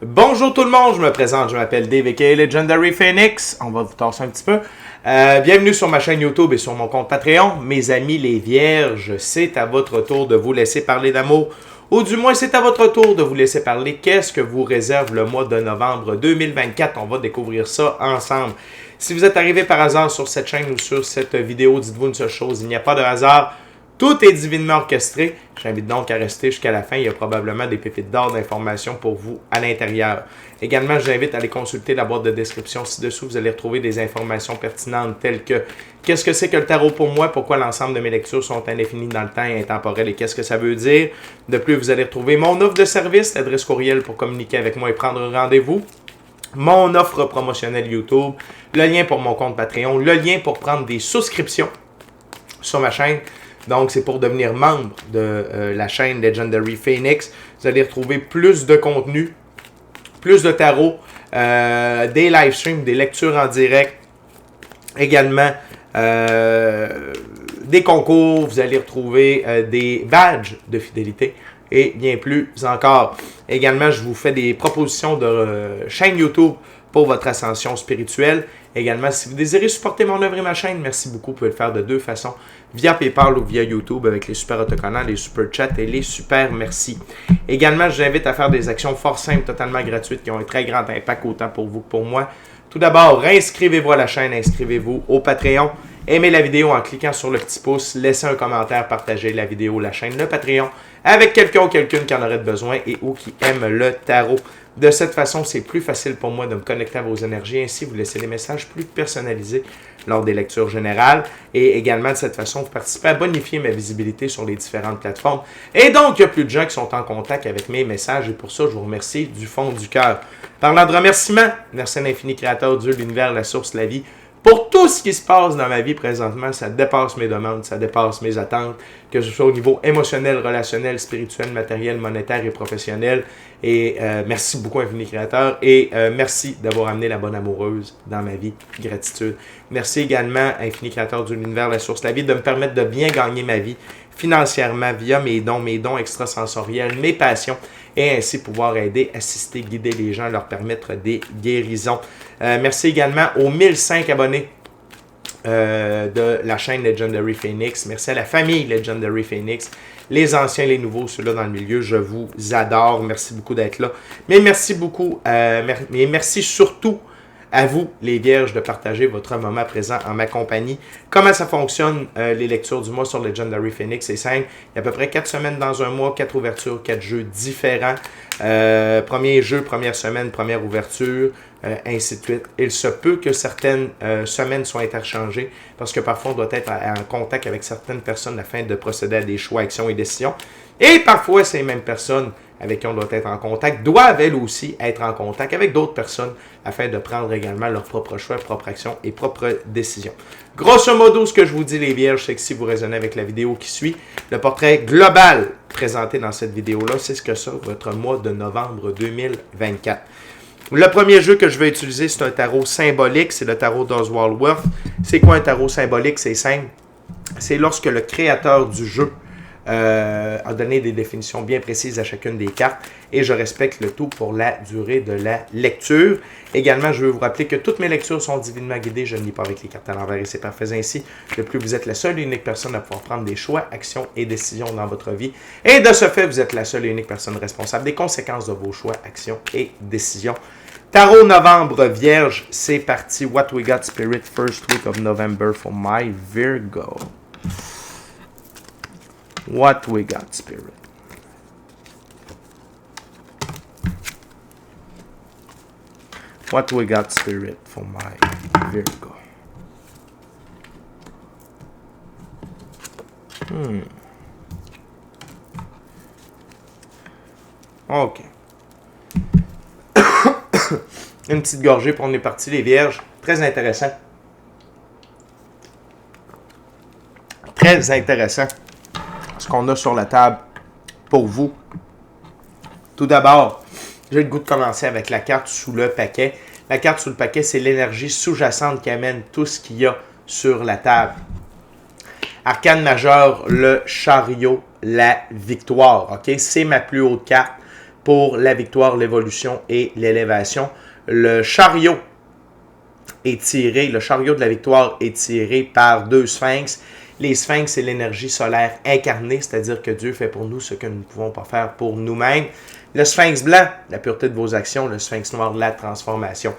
Bonjour tout le monde, je me présente, je m'appelle Dave aka Legendary Phoenix. On va vous tasser un petit peu. Bienvenue sur ma chaîne YouTube et sur mon compte Patreon. Mes amis les vierges, c'est à votre tour de vous laisser parler d'amour. Ou du moins, c'est à votre tour de vous laisser parler. Qu'est-ce que vous réserve le mois de novembre 2024? On va découvrir ça ensemble. Si vous êtes arrivé par hasard sur cette chaîne ou sur cette vidéo, dites-vous une seule chose, il n'y a pas de hasard. Tout est divinement orchestré. J'invite donc à rester jusqu'à la fin. Il y a probablement des pépites d'or d'informations pour vous à l'intérieur. Également, je vous invite à aller consulter la boîte de description ci-dessous. Vous allez retrouver des informations pertinentes telles que qu'est-ce que c'est que le tarot pour moi, pourquoi l'ensemble de mes lectures sont indéfinies dans le temps et intemporelles et qu'est-ce que ça veut dire. De plus, vous allez retrouver mon offre de service, l'adresse courriel pour communiquer avec moi et prendre un rendez-vous. Mon offre promotionnelle YouTube, le lien pour mon compte Patreon, le lien pour prendre des souscriptions sur ma chaîne. Donc, c'est pour devenir membre de la chaîne Legendary Phoenix. Vous allez retrouver plus de contenu, plus de tarot, des live streams, des lectures en direct, également des concours. Vous allez retrouver des badges de fidélité et bien plus encore. Également, je vous fais des propositions de chaîne YouTube pour votre ascension spirituelle. Également, si vous désirez supporter mon œuvre et ma chaîne, merci beaucoup. Vous pouvez le faire de deux façons, via PayPal ou via YouTube avec les super autocollants, les super chats et les super merci. Également, je vous invite à faire des actions fort simples, totalement gratuites, qui ont un très grand impact autant pour vous que pour moi. Tout d'abord, inscrivez-vous à la chaîne, inscrivez-vous au Patreon. Aimez la vidéo en cliquant sur le petit pouce, laissez un commentaire, partagez la vidéo, la chaîne, le Patreon avec quelqu'un ou quelqu'une qui en aurait besoin et ou qui aime le tarot. De cette façon, c'est plus facile pour moi de me connecter à vos énergies. Ainsi, vous laissez des messages plus personnalisés lors des lectures générales. Et également, de cette façon, vous participez à bonifier ma visibilité sur les différentes plateformes. Et donc, il y a plus de gens qui sont en contact avec mes messages. Et pour ça, je vous remercie du fond du cœur. Parlant de remerciements, merci à l'infini créateur, Dieu, l'univers, la source, la vie. Pour tout ce qui se passe dans ma vie présentement, ça dépasse mes demandes, ça dépasse mes attentes, que ce soit au niveau émotionnel, relationnel, spirituel, matériel, monétaire et professionnel. Et merci beaucoup, Infini Créateur. Et merci d'avoir amené la bonne amoureuse dans ma vie. Gratitude. Merci également, Infini Créateur de l'univers, la source, la vie, de me permettre de bien gagner ma vie financièrement via mes dons extrasensoriels, mes passions, et ainsi pouvoir aider, assister, guider les gens, leur permettre des guérisons. Merci également aux 1005 abonnés de la chaîne Legendary Phoenix. Merci à la famille Legendary Phoenix, les anciens, les nouveaux, ceux-là dans le milieu. Je vous adore. Merci beaucoup d'être là. Mais merci beaucoup, mais merci surtout à vous, les vierges, de partager votre moment présent en ma compagnie. Comment ça fonctionne, les lectures du mois sur Legendary Phoenix? C'est simple. Il y a à peu près 4 semaines dans un mois, 4 ouvertures, 4 jeux différents. Premier jeu, première semaine, première ouverture, ainsi de suite. Il se peut que certaines semaines soient interchangées parce que parfois on doit être en contact avec certaines personnes afin de procéder à des choix, actions et décisions. Et parfois, ces mêmes personnes avec qui on doit être en contact doivent elles aussi être en contact avec d'autres personnes afin de prendre également leurs propres choix, propres actions et propres décisions. Grosso modo, ce que je vous dis les vierges, c'est que si vous raisonnez avec la vidéo qui suit, le portrait global présenté dans cette vidéo-là, c'est ce que ça, votre mois de novembre 2024. Le premier jeu que je vais utiliser, c'est un tarot symbolique, c'est le tarot d'Oswald Wirth. C'est quoi un tarot symbolique? C'est simple. C'est lorsque le créateur du jeu a donné des définitions bien précises à chacune des cartes et je respecte le tout pour la durée de la lecture. Également, je veux vous rappeler que toutes mes lectures sont divinement guidées. Je ne lis pas avec les cartes à l'envers et c'est parfait ainsi. De plus, vous êtes la seule et unique personne à pouvoir prendre des choix, actions et décisions dans votre vie. Et de ce fait, vous êtes la seule et unique personne responsable des conséquences de vos choix, actions et décisions. Tarot novembre vierge, c'est parti. What we got spirit first week of November for my Virgo. What we got, spirit. What we got, spirit, for my Virgo. OK. Une petite gorgée, puis on est parti, les vierges. Très intéressant. Très intéressant. Ce qu'on a sur la table pour vous. Tout d'abord, j'ai le goût de commencer avec la carte sous le paquet. La carte sous le paquet, c'est l'énergie sous-jacente qui amène tout ce qu'il y a sur la table. Arcane majeur, le chariot, la victoire. OK? C'est ma plus haute carte. pour la victoire, l'évolution et l'élévation. Le chariot de la victoire est tiré par 2 sphinx. Les sphinx, c'est l'énergie solaire incarnée, c'est-à-dire que Dieu fait pour nous ce que nous ne pouvons pas faire pour nous-mêmes. Le sphinx blanc, la pureté de vos actions. Le sphinx noir, la transformation.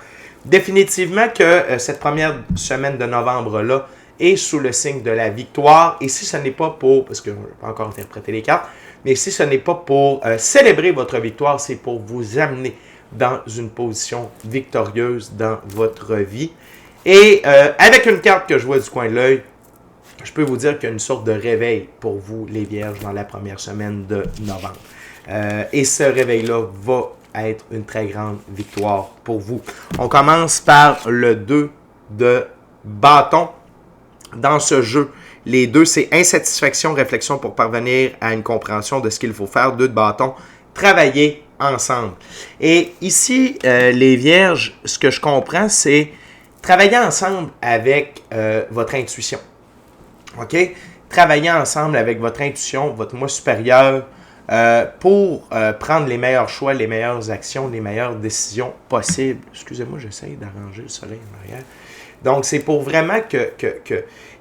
Définitivement que cette première semaine de novembre-là est sous le signe de la victoire. Et si ce n'est pas pour, parce que je n'ai pas encore interprété les cartes, mais si ce n'est pas pour célébrer votre victoire, c'est pour vous amener dans une position victorieuse dans votre vie. Et avec une carte que je vois du coin de l'œil, je peux vous dire qu'il y a une sorte de réveil pour vous, les Vierges, dans la première semaine de novembre. Et ce réveil-là va être une très grande victoire pour vous. On commence par le 2 de bâton. Dans ce jeu, les 2, c'est insatisfaction, réflexion pour parvenir à une compréhension de ce qu'il faut faire. 2 de bâton, travailler ensemble. Et ici, les Vierges, ce que je comprends, c'est travailler ensemble avec votre intuition. OK? Travailler ensemble avec votre intuition, votre moi supérieur, pour prendre les meilleurs choix, les meilleures actions, les meilleures décisions possibles. Excusez-moi, j'essaie d'arranger le soleil en arrière. Donc, c'est pour vraiment que...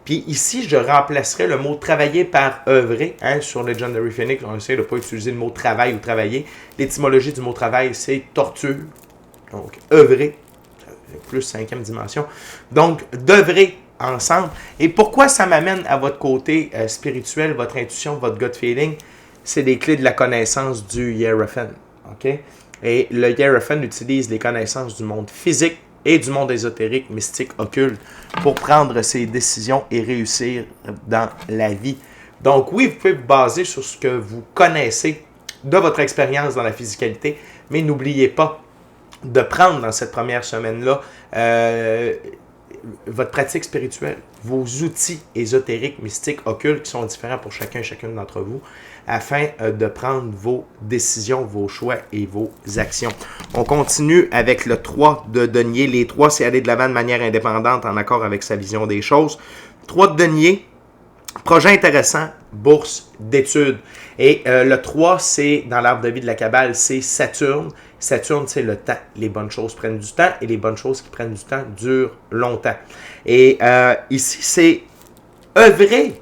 Puis ici, je remplacerai le mot « travailler » par « œuvrer ». Hein, sur Legendary Phoenix, on essaie de ne pas utiliser le mot « travail » ou « travailler ». L'étymologie du mot « travail », c'est « torture ». Donc, « œuvrer », plus 5e dimension. Donc, d'œuvrer ensemble. Et pourquoi ça m'amène à votre côté spirituel, votre intuition, votre gut feeling? C'est des clés de la connaissance du Hierophant. OK? Et le Hierophant utilise les connaissances du monde physique et du monde ésotérique, mystique, occulte, pour prendre ses décisions et réussir dans la vie. Donc oui, vous pouvez vous baser sur ce que vous connaissez de votre expérience dans la physicalité, mais n'oubliez pas de prendre dans cette première semaine-là votre pratique spirituelle, vos outils ésotériques, mystiques, occultes qui sont différents pour chacun et chacune d'entre vous, afin de prendre vos décisions, vos choix et vos actions. On continue avec le 3 de denier. Les 3, c'est aller de l'avant de manière indépendante en accord avec sa vision des choses. 3 de denier, projet intéressant, bourse d'études. Et le 3, c'est, dans l'arbre de vie de la Kabbale, c'est Saturne. Saturne, c'est le temps. Les bonnes choses prennent du temps et les bonnes choses qui prennent du temps durent longtemps. Et ici, c'est œuvrer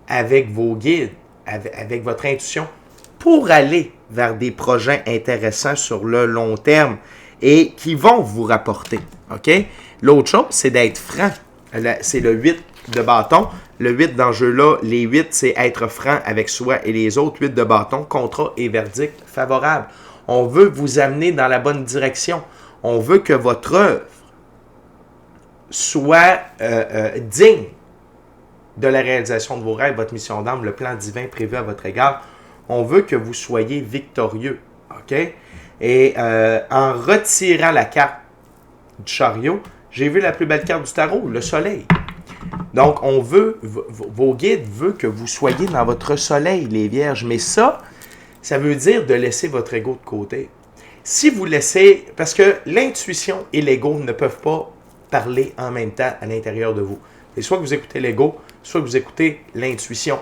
avec vos guides, avec votre intuition, pour aller vers des projets intéressants sur le long terme et qui vont vous rapporter. OK? L'autre chose, c'est d'être franc. C'est le 8 de bâton. Le 8 dans ce jeu-là, les 8, c'est être franc avec soi et les autres. 8 de bâton, contrat et verdict favorable. On veut vous amener dans la bonne direction. On veut que votre œuvre soit digne de la réalisation de vos rêves, votre mission d'âme, le plan divin prévu à votre égard. On veut que vous soyez victorieux. OK? Et en retirant la carte du chariot, j'ai vu la plus belle carte du tarot, le soleil. Donc, on veut, vos guides veulent que vous soyez dans votre soleil, les vierges. Mais ça veut dire de laisser votre ego de côté. Si vous laissez, parce que l'intuition et l'ego ne peuvent pas parler en même temps à l'intérieur de vous. C'est soit que vous écoutez l'ego, soit que vous écoutez l'intuition.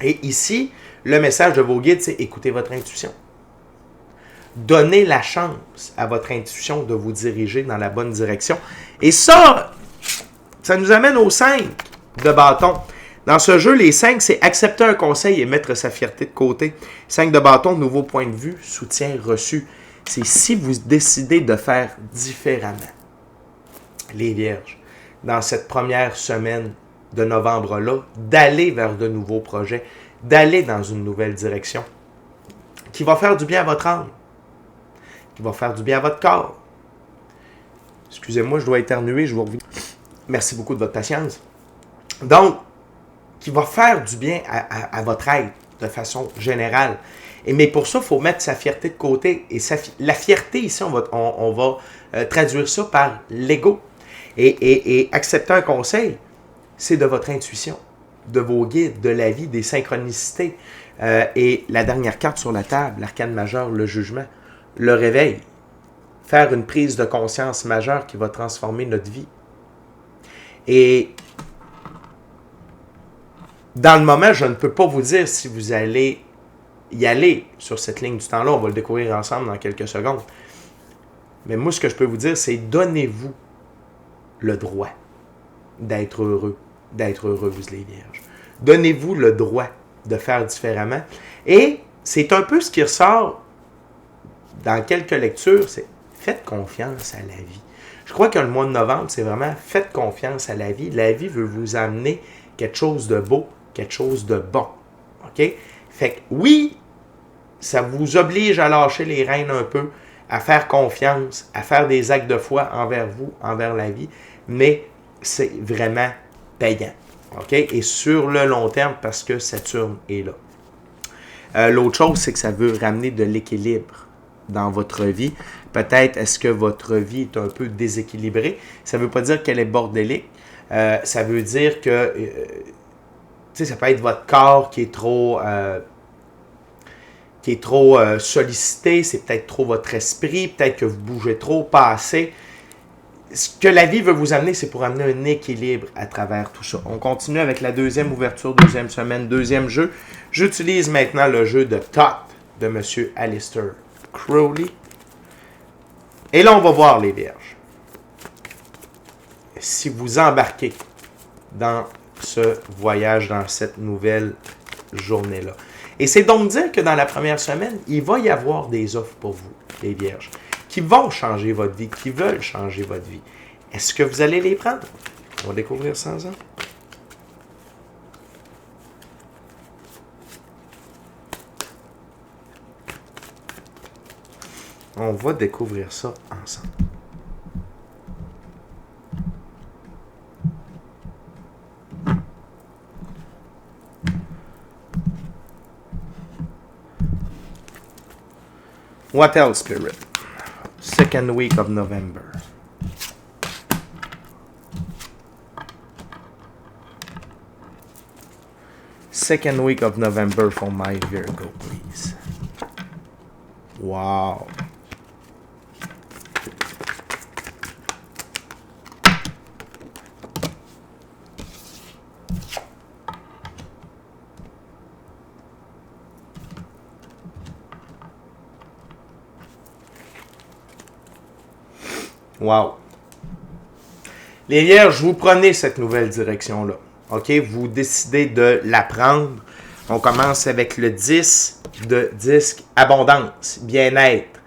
Et ici, le message de vos guides, c'est écoutez votre intuition. Donnez la chance à votre intuition de vous diriger dans la bonne direction. Et ça nous amène aux 5 de bâton. Dans ce jeu, les 5, c'est accepter un conseil et mettre sa fierté de côté. 5 de bâton, nouveau point de vue, soutien reçu. C'est si vous décidez de faire différemment. Les vierges, dans cette première semaine de novembre-là, d'aller vers de nouveaux projets, d'aller dans une nouvelle direction qui va faire du bien à votre âme, qui va faire du bien à votre corps. Excusez-moi, je dois éternuer, je vous reviens. Merci beaucoup de votre patience. Donc, qui va faire du bien à votre être de façon générale. Mais pour ça, il faut mettre sa fierté de côté. Et la fierté, ici, on va traduire ça par l'ego. Et accepter un conseil, c'est de votre intuition, de vos guides, de la vie, des synchronicités. Et la dernière carte sur la table, l'arcane majeur, le jugement, le réveil. Faire une prise de conscience majeure qui va transformer notre vie. Et dans le moment, je ne peux pas vous dire si vous allez y aller sur cette ligne du temps-là. On va le découvrir ensemble dans quelques secondes. Mais moi, ce que je peux vous dire, c'est donnez-vous le droit d'être heureuse, les vierges. Donnez-vous le droit de faire différemment. Et c'est un peu ce qui ressort dans quelques lectures, c'est faites confiance à la vie. Je crois que le mois de novembre, c'est vraiment faites confiance à la vie. La vie veut vous amener quelque chose de beau, quelque chose de bon. OK? Fait que oui, ça vous oblige à lâcher les rênes un peu, à faire confiance, à faire des actes de foi envers vous, envers la vie, mais c'est vraiment payant. OK? Et sur le long terme, parce que Saturne est là. L'autre chose, c'est que ça veut ramener de l'équilibre dans votre vie. Peut-être est-ce que votre vie est un peu déséquilibrée. Ça ne veut pas dire qu'elle est bordélique. Ça veut dire que ça peut être votre corps qui est trop sollicité, c'est peut-être trop votre esprit, peut-être que vous bougez trop, pas assez. Ce que la vie veut vous amener, c'est pour amener un équilibre à travers tout ça. On continue avec la deuxième ouverture, deuxième semaine, deuxième jeu. J'utilise maintenant le jeu de Thoth de M. Aleister Crowley. Et là, on va voir les vierges. Si vous embarquez dans ce voyage, dans cette nouvelle journée-là. Et c'est donc dire que dans la première semaine, il va y avoir des offres pour vous, les vierges, qui vont changer votre vie, qui veulent changer votre vie. Est-ce que vous allez les prendre? On va découvrir ça ensemble. On va découvrir ça ensemble. What else, Spirit? Second week of November. Second week of November for my Virgo, please. Wow. Wow. Les vierges, vous prenez cette nouvelle direction-là. OK? Vous décidez de la prendre. On commence avec le 10 de disque abondance, bien-être,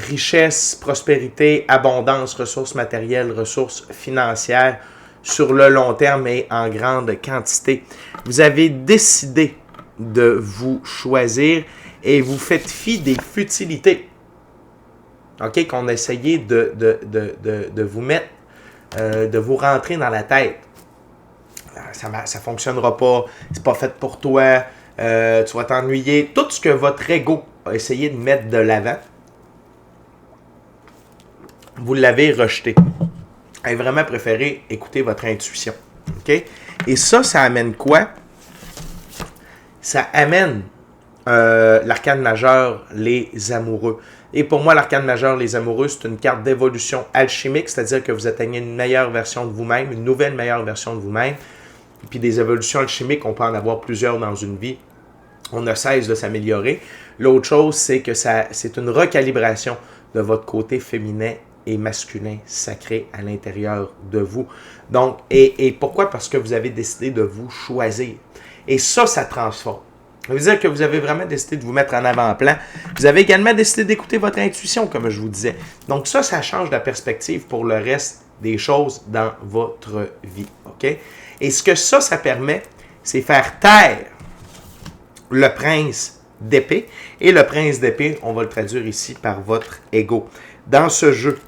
richesse, prospérité, abondance, ressources matérielles, ressources financières sur le long terme et en grande quantité. Vous avez décidé de vous choisir et vous faites fi des futilités. OK, qu'on a essayé de vous mettre, de vous rentrer dans la tête. Ça ne fonctionnera pas, c'est pas fait pour toi, tu vas t'ennuyer. Tout ce que votre ego a essayé de mettre de l'avant, vous l'avez rejeté. Elle a vraiment préféré écouter votre intuition. OK? Et ça amène quoi? Ça amène l'arcane majeur, les amoureux. Et pour moi, l'arcane majeur, les amoureux, c'est une carte d'évolution alchimique, c'est-à-dire que vous atteignez une meilleure version de vous-même, une nouvelle meilleure version de vous-même. Et puis des évolutions alchimiques, on peut en avoir plusieurs dans une vie. On ne cesse de s'améliorer. L'autre chose, c'est que c'est une recalibration de votre côté féminin et masculin sacré à l'intérieur de vous. Donc, et pourquoi? Parce que vous avez décidé de vous choisir. Et ça transforme. Ça veut dire que vous avez vraiment décidé de vous mettre en avant-plan. Vous avez également décidé d'écouter votre intuition, comme je vous disais. Donc ça change la perspective pour le reste des choses dans votre vie. OK? Et ce que ça permet, c'est faire taire le prince d'épée. Et le prince d'épée, on va le traduire ici par votre ego. Dans ce jeu,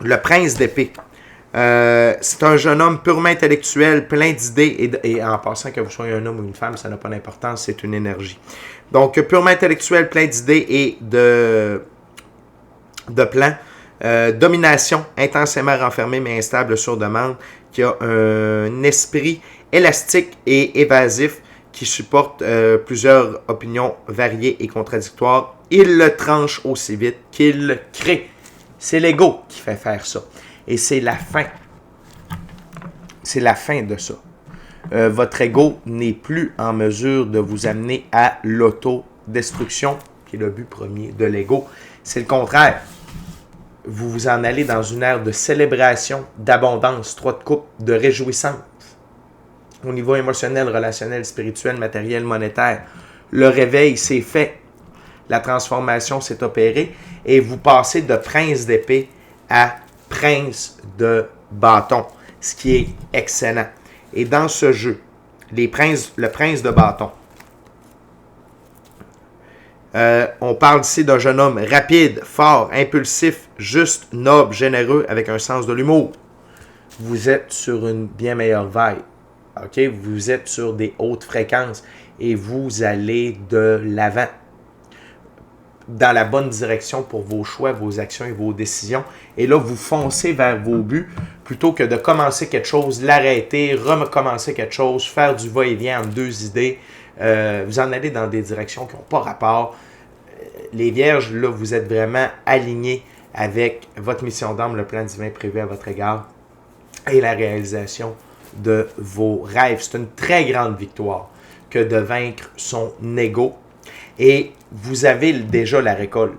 le prince d'épée, c'est un jeune homme purement intellectuel, plein d'idées, et en passant que vous soyez un homme ou une femme, ça n'a pas d'importance, c'est une énergie. Donc, purement intellectuel, plein d'idées et de plans. Domination, intensément renfermé mais instable sur demande, qui a un esprit élastique et évasif, qui supporte plusieurs opinions variées et contradictoires. Il le tranche aussi vite qu'il le crée. C'est l'ego qui fait faire ça. Et c'est la fin. C'est la fin de ça. votre ego n'est plus en mesure de vous amener à l'autodestruction, qui est le but premier de l'ego. C'est le contraire. Vous vous en allez dans une ère de célébration, d'abondance, 3 de coupe, de réjouissance. Au niveau émotionnel, relationnel, spirituel, matériel, monétaire. Le réveil s'est fait. La transformation s'est opérée. Et vous passez de prince d'épée à prince de bâton. Ce qui est excellent. Et dans ce jeu, le prince de bâton, on parle ici d'un jeune homme rapide, fort, impulsif, juste, noble, généreux, avec un sens de l'humour. Vous êtes sur une bien meilleure vibe. OK? Vous êtes sur des hautes fréquences et vous allez de l'avant dans la bonne direction pour vos choix, vos actions et vos décisions. Et là, vous foncez vers vos buts plutôt que de commencer quelque chose, l'arrêter, recommencer quelque chose, faire du va-et-vient entre 2 idées. Vous en allez dans des directions qui n'ont pas rapport. Les vierges, là, vous êtes vraiment alignés avec votre mission d'âme, le plan divin prévu à votre égard et la réalisation de vos rêves. C'est une très grande victoire que de vaincre son ego. Et vous avez déjà la récolte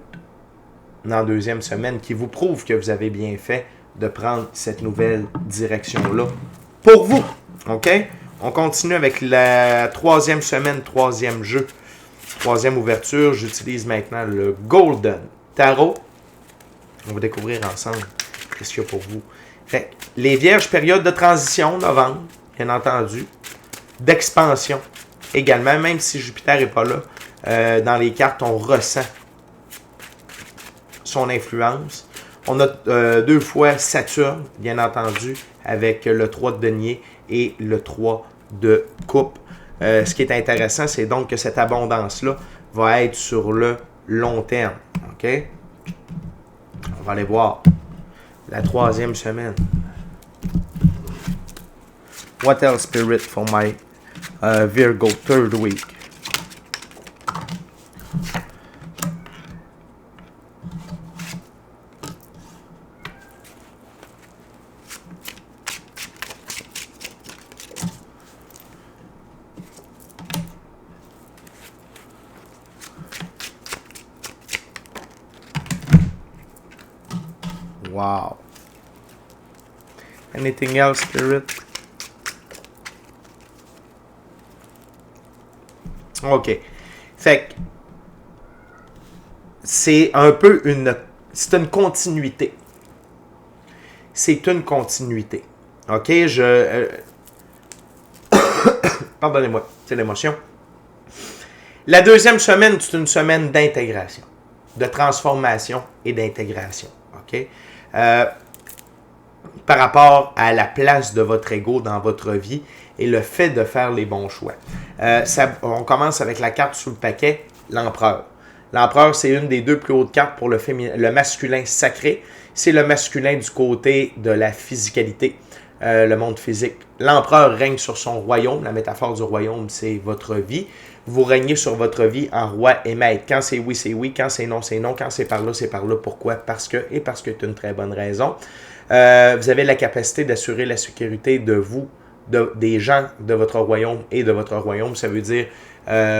dans la 2e semaine qui vous prouve que vous avez bien fait de prendre cette nouvelle direction-là pour vous. OK? On continue avec la 3e semaine, 3e jeu, 3e ouverture. J'utilise maintenant le Golden Tarot. On va découvrir ensemble qu'est-ce qu'il y a pour vous. Fait, les vierges, période de transition, novembre, bien entendu, d'expansion également, même si Jupiter n'est pas là. Dans les cartes, on ressent son influence. On a 2 fois Saturne, bien entendu, avec le 3 de denier et le 3 de coupe. Ce qui est intéressant, c'est donc que cette abondance-là va être sur le long terme. OK? On va aller voir la 3e semaine. What else, Spirit, for my Virgo 3rd week? Wow. Anything else, Spirit? OK. Fait que c'est un peu c'est une continuité. C'est une continuité. OK? Pardonnez-moi, c'est l'émotion. La 2e semaine, c'est une semaine d'intégration, de transformation et d'intégration. OK? Par rapport à la place de votre ego dans votre vie et le fait de faire les bons choix. On commence avec la carte sous le paquet, l'empereur. L'empereur, c'est une des 2 plus hautes cartes pour le masculin sacré. C'est le masculin du côté de la physicalité, le monde physique. L'empereur règne sur son royaume. La métaphore du royaume, c'est votre vie. Vous régnez sur votre vie en roi et maître. Quand c'est oui, c'est oui. Quand c'est non, c'est non. Quand c'est par là, c'est par là. Pourquoi? Parce que c'est une très bonne raison. Vous avez la capacité d'assurer la sécurité de vous, des gens de votre royaume et de votre royaume. Ça veut dire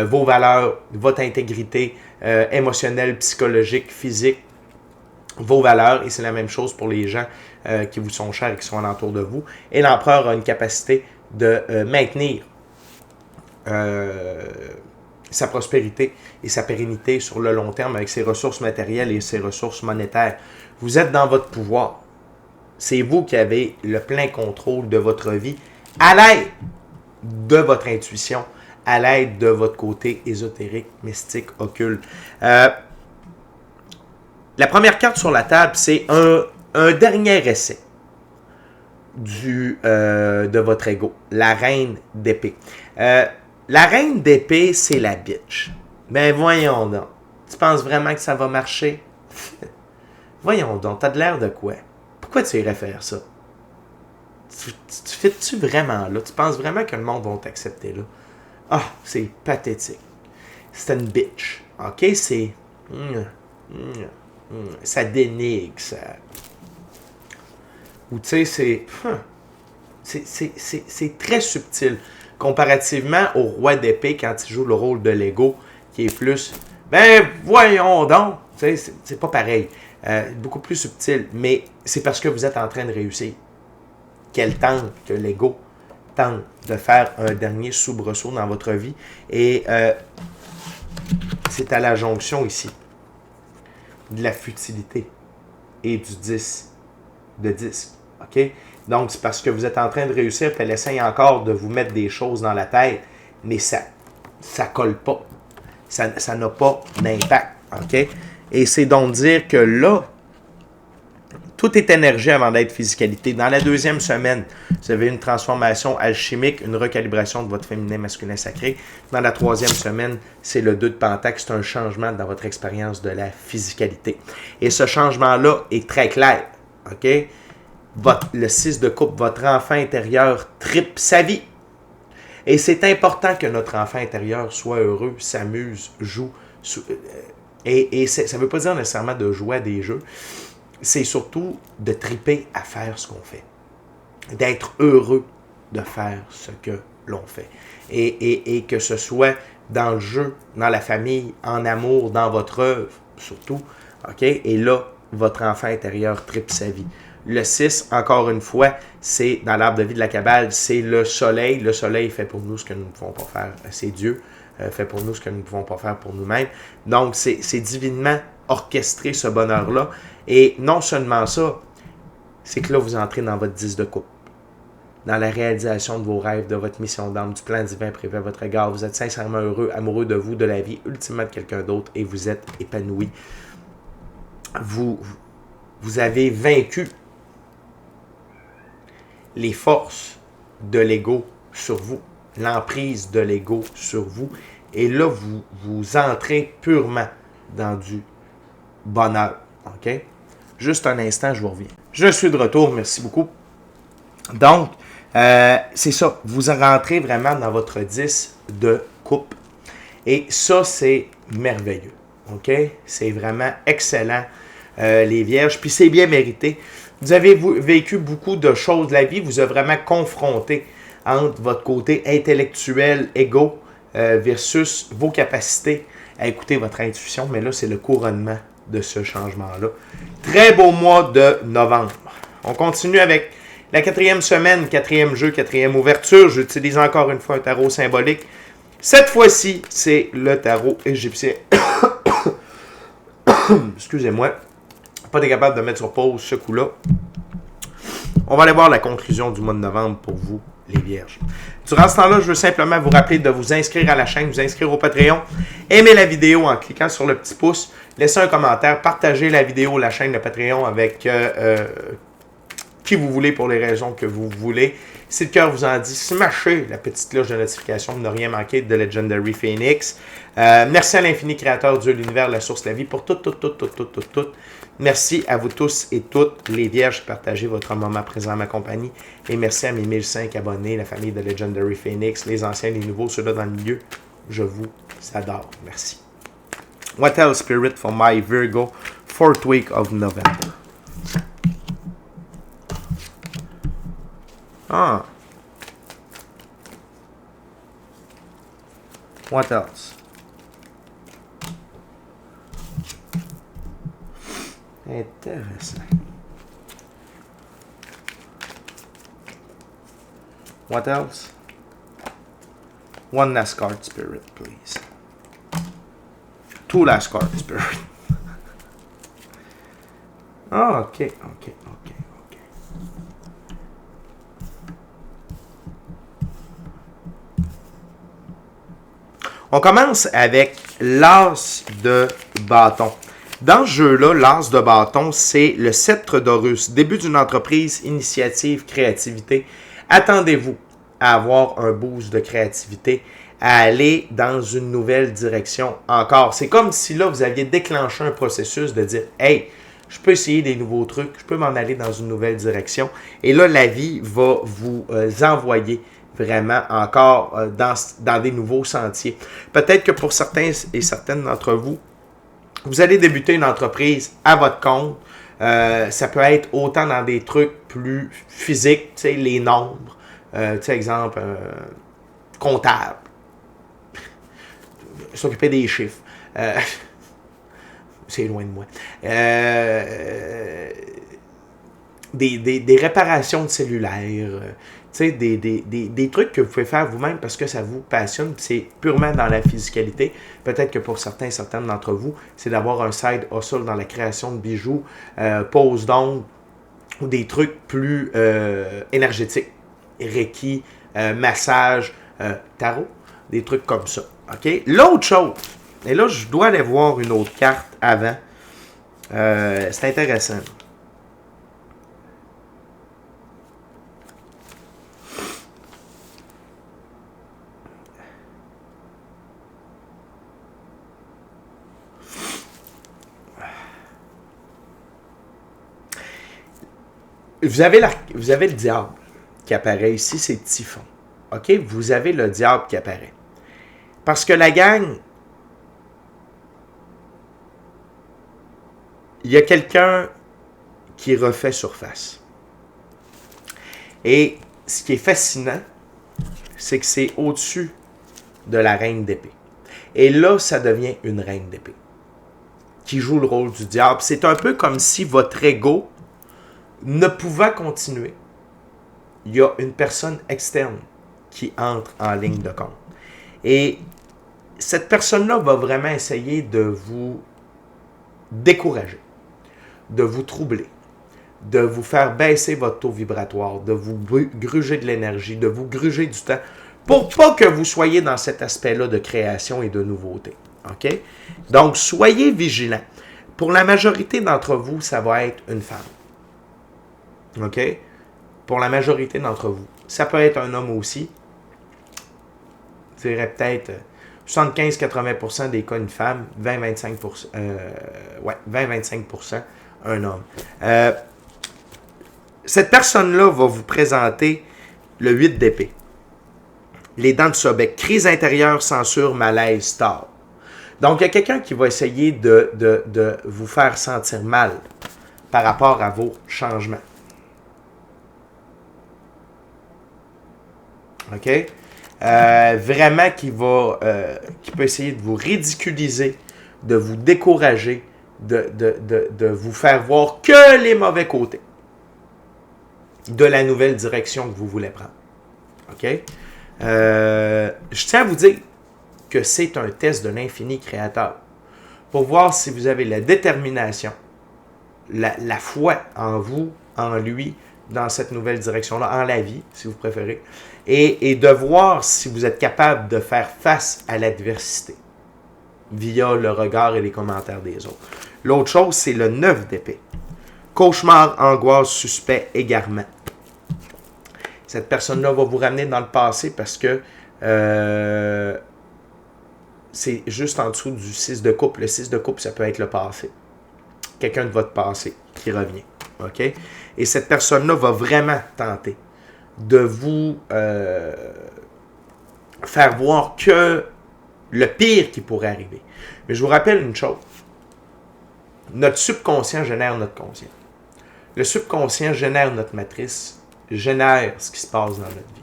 vos valeurs, votre intégrité émotionnelle, psychologique, physique, vos valeurs. Et c'est la même chose pour les gens qui vous sont chers et qui sont alentour de vous. Et l'empereur a une capacité de maintenir sa prospérité et sa pérennité sur le long terme avec ses ressources matérielles et ses ressources monétaires. Vous êtes dans votre pouvoir. C'est vous qui avez le plein contrôle de votre vie à l'aide de votre intuition, à l'aide de votre côté ésotérique, mystique, occulte. La première carte sur la table, c'est un dernier essai de votre ego, la reine d'épée. La reine d'épée, c'est la bitch. Ben voyons donc. Tu penses vraiment que ça va marcher? Voyons donc, t'as de l'air de quoi? Pourquoi tu irais faire ça? Tu fites-tu vraiment là? Tu penses vraiment que le monde va t'accepter là? Ah, c'est pathétique. C'est une bitch. OK? C'est... ça dénigre, ça... Ou tu sais, c'est très subtil. comparativement au roi d'épée quand il joue le rôle de l'ego, qui est plus, ben voyons donc, c'est pas pareil, beaucoup plus subtil, mais c'est parce que vous êtes en train de réussir qu'elle tente, que l'ego tente de faire un dernier soubresaut dans votre vie, et c'est à la jonction ici de la futilité et du 10 de 10, ok? Donc, c'est parce que vous êtes en train de réussir, puis elle essaye encore de vous mettre des choses dans la tête, mais ça colle pas. Ça n'a pas d'impact, ok? Et c'est donc dire que là, tout est énergie avant d'être physicalité. Dans la deuxième semaine, vous avez une transformation alchimique, une recalibration de votre féminin masculin sacré. Dans la troisième semaine, c'est le 2 de Pentacle, c'est un changement dans votre expérience de la physicalité. Et ce changement-là est très clair, ok? Le 6 de coupe, votre enfant intérieur tripe sa vie. Et c'est important que notre enfant intérieur soit heureux, s'amuse, joue. Et ça ne veut pas dire nécessairement de jouer à des jeux. C'est surtout de triper à faire ce qu'on fait. D'être heureux de faire ce que l'on fait. Et que ce soit dans le jeu, dans la famille, en amour, dans votre œuvre, surtout. OK? Et là, votre enfant intérieur tripe sa vie. Le 6, encore une fois, c'est dans l'arbre de vie de la Kabbale, c'est le soleil. Le soleil fait pour nous ce que nous ne pouvons pas faire. C'est Dieu fait pour nous ce que nous ne pouvons pas faire pour nous-mêmes. Donc, c'est divinement orchestré ce bonheur-là. Et non seulement ça, c'est que là, vous entrez dans votre 10 de coupe. Dans la réalisation de vos rêves, de votre mission d'âme, du plan divin privé à votre égard. Vous êtes sincèrement heureux, amoureux de vous, de la vie, ultimement de quelqu'un d'autre, et vous êtes épanoui. Vous avez vaincu les forces de l'ego sur vous, l'emprise de l'ego sur vous, et là, vous entrez purement dans du bonheur. OK? Juste un instant, je vous reviens. Je suis de retour, merci beaucoup. Donc, c'est ça, vous rentrez vraiment dans votre 10 de coupe. Et ça, c'est merveilleux. OK? C'est vraiment excellent, les vierges. Puis c'est bien mérité. Vous avez vécu beaucoup de choses de la vie. Vous avez vraiment confronté entre votre côté intellectuel, égo, versus vos capacités à écouter votre intuition. Mais là, c'est le couronnement de ce changement-là. Très beau mois de novembre. On continue avec la 4e semaine, 4e jeu, 4e ouverture. J'utilise encore une fois un tarot symbolique. Cette fois-ci, c'est le tarot égyptien. Excusez-moi. Pas été capable de mettre sur pause ce coup-là. On va aller voir la conclusion du mois de novembre pour vous, les vierges. Durant ce temps-là, je veux simplement vous rappeler de vous inscrire à la chaîne, vous inscrire au Patreon, aimer la vidéo en cliquant sur le petit pouce, laisser un commentaire, partager la vidéo, la chaîne, le Patreon avec qui vous voulez pour les raisons que vous voulez. Si le cœur vous en dit, smashez la petite cloche de notification pour ne rien manquer de Legendary Phoenix. Merci à l'infini créateur, Dieu, l'univers, la source, la vie, pour tout. Merci à vous tous et toutes, les vierges, qui partagez votre moment présent à ma compagnie. Et merci à mes 1005 abonnés, la famille de Legendary Phoenix, les anciens, les nouveaux, ceux-là dans le milieu. Je vous adore. Merci. What else, Spirit, for my Virgo, 4th week of November? Ah. What else? Intéressant. What else? One last card, Spirit, please. Two last cards, Spirit. Ah, ok. On commence avec l'as de bâton. Dans ce jeu-là, l'as de bâton, c'est le sceptre d'Horus. Début d'une entreprise, initiative, créativité. Attendez-vous à avoir un boost de créativité, à aller dans une nouvelle direction encore. C'est comme si là, vous aviez déclenché un processus de dire « Hey, je peux essayer des nouveaux trucs, je peux m'en aller dans une nouvelle direction. » Et là, la vie va vous envoyer vraiment encore dans des nouveaux sentiers. Peut-être que pour certains et certaines d'entre vous, vous allez débuter une entreprise à votre compte. Ça peut être autant dans des trucs plus physiques, tu sais, les nombres. Tu sais, exemple, comptable, s'occuper des chiffres. C'est loin de moi. Des réparations de cellulaires, des trucs que vous pouvez faire vous-même parce que ça vous passionne, c'est purement dans la physicalité. Peut-être que pour certaines d'entre vous, c'est d'avoir un side hustle dans la création de bijoux, pose d'ongles ou des trucs plus énergétiques. Reiki, massage, tarot, des trucs comme ça. OK? L'autre chose, et là, je dois aller voir une autre carte avant. C'est intéressant. Vous avez le diable qui apparaît ici, c'est Typhon. OK? Vous avez le diable qui apparaît. Parce que la gang, il y a quelqu'un qui refait surface. Et ce qui est fascinant, c'est que c'est au-dessus de la reine d'épée. Et là, ça devient une reine d'épée qui joue le rôle du diable. C'est un peu comme si votre ego ne pouvant continuer, il y a une personne externe qui entre en ligne de compte. Et cette personne-là va vraiment essayer de vous décourager, de vous troubler, de vous faire baisser votre taux vibratoire, de vous gruger de l'énergie, de vous gruger du temps, pour pas que vous soyez dans cet aspect-là de création et de nouveauté. OK? Donc, soyez vigilants. Pour la majorité d'entre vous, ça va être une femme. OK? Pour la majorité d'entre vous. Ça peut être un homme aussi. Je dirais peut-être 75-80% des cas une femme, 20-25%, 20-25% un homme. Cette personne-là va vous présenter le 8 d'épée. Les dents de Sobek, crise intérieure, censure, malaise, tort. Donc, il y a quelqu'un qui va essayer de vous faire sentir mal par rapport à vos changements. OK? Vraiment qui peut essayer de vous ridiculiser, de vous décourager, de vous faire voir que les mauvais côtés de la nouvelle direction que vous voulez prendre. OK? Je tiens à vous dire que c'est un test de l'infini créateur pour voir si vous avez la détermination, la foi en vous, en lui, dans cette nouvelle direction-là, en la vie, si vous préférez, et de voir si vous êtes capable de faire face à l'adversité via le regard et les commentaires des autres. L'autre chose, c'est le 9 d'épée. Cauchemar, angoisse, suspect, égarement. Cette personne-là va vous ramener dans le passé parce que c'est juste en dessous du 6 de coupe. Le 6 de coupe, ça peut être le passé. Quelqu'un de votre passé qui revient. OK? Et cette personne-là va vraiment tenter de vous faire voir que le pire qui pourrait arriver. Mais je vous rappelle une chose. Notre subconscient génère notre conscient. Le subconscient génère notre matrice, génère ce qui se passe dans notre vie.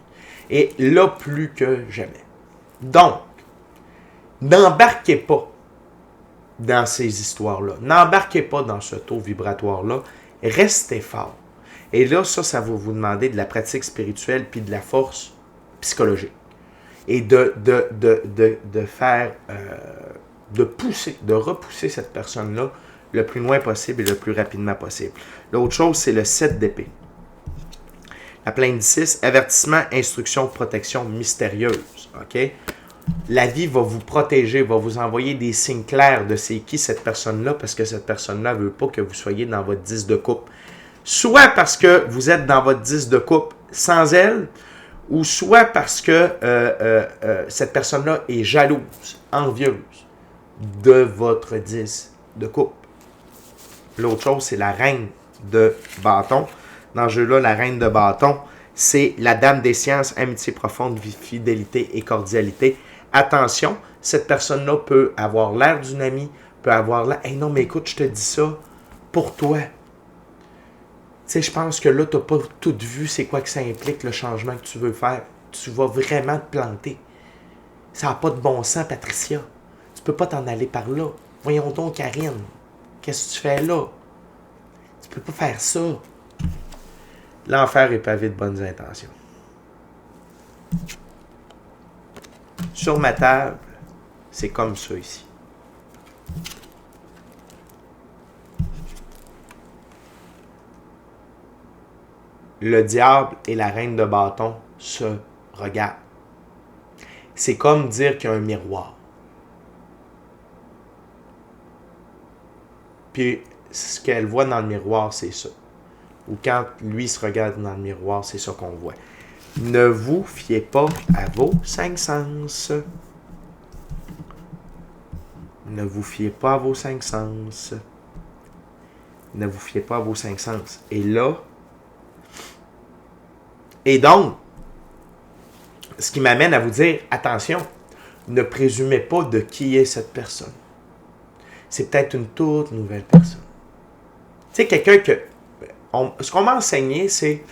Et là, plus que jamais. Donc, n'embarquez pas dans ces histoires-là. N'embarquez pas dans ce taux vibratoire-là. Restez fort. Et là, ça va vous demander de la pratique spirituelle puis de la force psychologique. Et de faire, de repousser cette personne-là le plus loin possible et le plus rapidement possible. L'autre chose, c'est le 7 d'épée. La plainte 6, avertissement, instruction, protection mystérieuse. OK? La vie va vous protéger, va vous envoyer des signes clairs de c'est qui cette personne-là, parce que cette personne-là ne veut pas que vous soyez dans votre 10 de coupe. Soit parce que vous êtes dans votre 10 de coupe sans elle, ou soit parce que cette personne-là est jalouse, envieuse de votre 10 de coupe. L'autre chose, c'est la reine de bâton. Dans ce jeu-là, la reine de bâton, c'est la dame des sciences, amitié profonde, fidélité et cordialité. Attention, cette personne-là peut avoir l'air d'une amie, peut avoir l'air... Hey, non, mais écoute, je te dis ça pour toi. Tu sais, je pense que là, tu n'as pas tout vu c'est quoi que ça implique, le changement que tu veux faire. Tu vas vraiment te planter. Ça n'a pas de bon sens, Patricia. Tu peux pas t'en aller par là. Voyons donc, Karine. Qu'est-ce que tu fais là? Tu peux pas faire ça. L'enfer est pavé de bonnes intentions. Sur ma table, c'est comme ça ici. Le diable et la reine de bâton se regardent. C'est comme dire qu'il y a un miroir. Puis, ce qu'elle voit dans le miroir, c'est ça. Ou quand lui se regarde dans le miroir, c'est ça qu'on voit. Ne vous fiez pas à vos 5 sens. Ne vous fiez pas à vos 5 sens. Ne vous fiez pas à vos 5 sens. Et là, et donc, ce qui m'amène à vous dire, attention, ne présumez pas de qui est cette personne. C'est peut-être une toute nouvelle personne. Tu sais, quelqu'un que... ce qu'on m'a enseigné, c'est...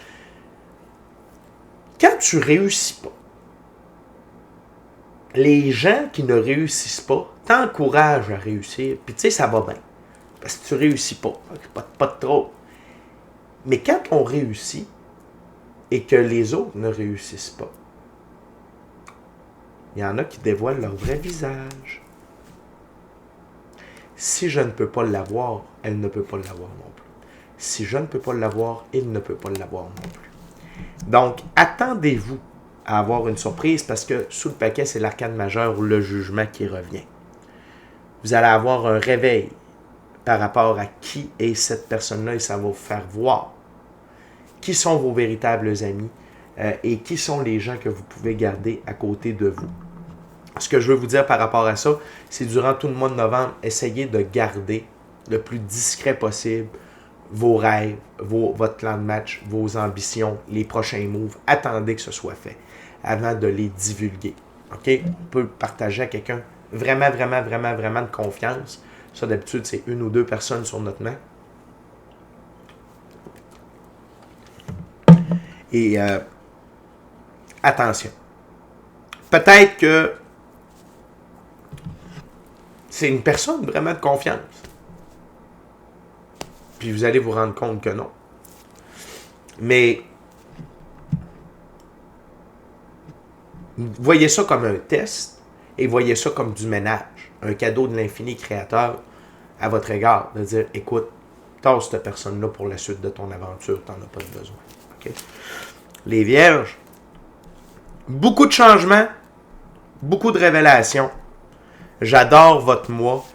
Quand tu réussis pas, les gens qui ne réussissent pas t'encouragent à réussir. Puis tu sais, ça va bien. Parce que tu réussis pas. Pas de trop. Mais quand on réussit et que les autres ne réussissent pas, il y en a qui dévoilent leur vrai visage. Si je ne peux pas l'avoir, elle ne peut pas l'avoir non plus. Si je ne peux pas l'avoir, il ne peut pas l'avoir non plus. Donc, attendez-vous à avoir une surprise parce que sous le paquet, c'est l'arcane majeur ou le jugement qui revient. Vous allez avoir un réveil par rapport à qui est cette personne-là et ça va vous faire voir qui sont vos véritables amis et qui sont les gens que vous pouvez garder à côté de vous. Ce que je veux vous dire par rapport à ça, c'est durant tout le mois de novembre, essayez de garder le plus discret possible vos rêves, votre plan de match, vos ambitions, les prochains moves. Attendez que ce soit fait avant de les divulguer. OK? On peut partager à quelqu'un vraiment de confiance. Ça, d'habitude, c'est 1 ou 2 personnes sur notre main. Et attention. Peut-être que c'est une personne vraiment de confiance. Puis vous allez vous rendre compte que non. Mais voyez ça comme un test et voyez ça comme du ménage. Un cadeau de l'infini créateur à votre égard. De dire, écoute, tasse cette personne-là pour la suite de ton aventure. Tu n'en as pas besoin. Okay? Les vierges, beaucoup de changements, beaucoup de révélations. J'adore votre mois.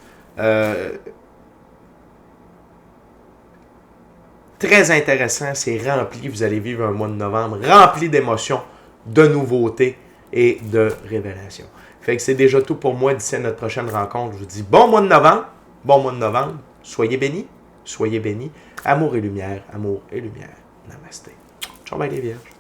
Très intéressant, c'est rempli. Vous allez vivre un mois de novembre rempli d'émotions, de nouveautés et de révélations. Fait que c'est déjà tout pour moi d'ici à notre prochaine rencontre. Je vous dis bon mois de novembre. Soyez bénis, soyez bénis. Amour et lumière, amour et lumière. Namasté. Ciao, bye les vierges.